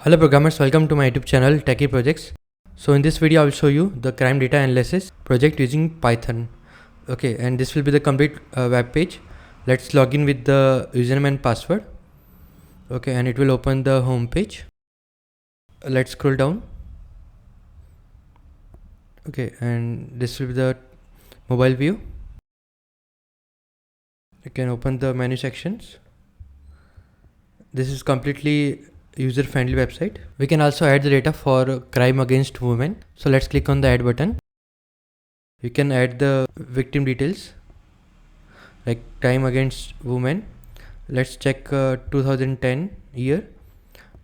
Hello programmers, welcome to my YouTube channel Techie Projects. So in this video I will show you the crime data analysis project using Python. Okay, and this will be the complete web page. Let's log in with the username and password. Okay, and it will open the home page. Let's scroll down. Okay, and this will be the mobile view. You can open the menu sections. This is completely user-friendly website. We can also add the data for crime against women. So let's click on the add button. You can add the victim details like crime against women. Let's check 2010 year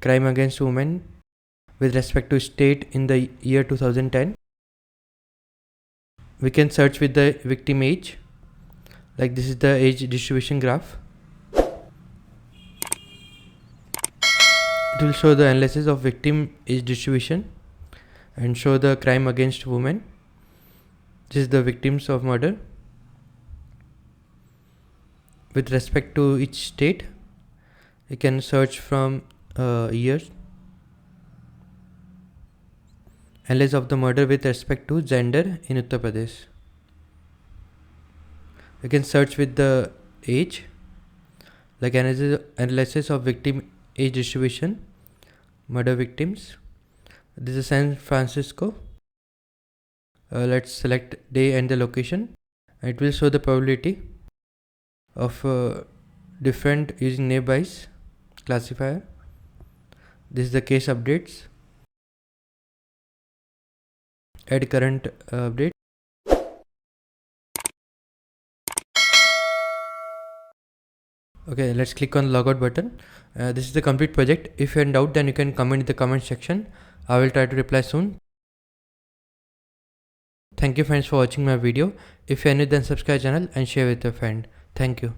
crime against women with respect to state in the year 2010. We can search with the victim age, like this is the age distribution graph. It will show the analysis of victim age distribution and show the crime against women. This is the victims of murder with respect to each state. You can search from years. Analysis of the murder with respect to gender in Uttar Pradesh. You can search with the age, like analysis of victim age distribution, murder victims. This is San Francisco. Let's select day and the location. It will show the probability of different using neighbors classifier. This is the case updates. Add current update. Okay, let's click on logout button. This is the complete project. If you're in doubt, then you can comment in the comment section. I will try to reply soon. Thank you friends for watching my video. If you are new, then subscribe channel and share with your friend. Thank you.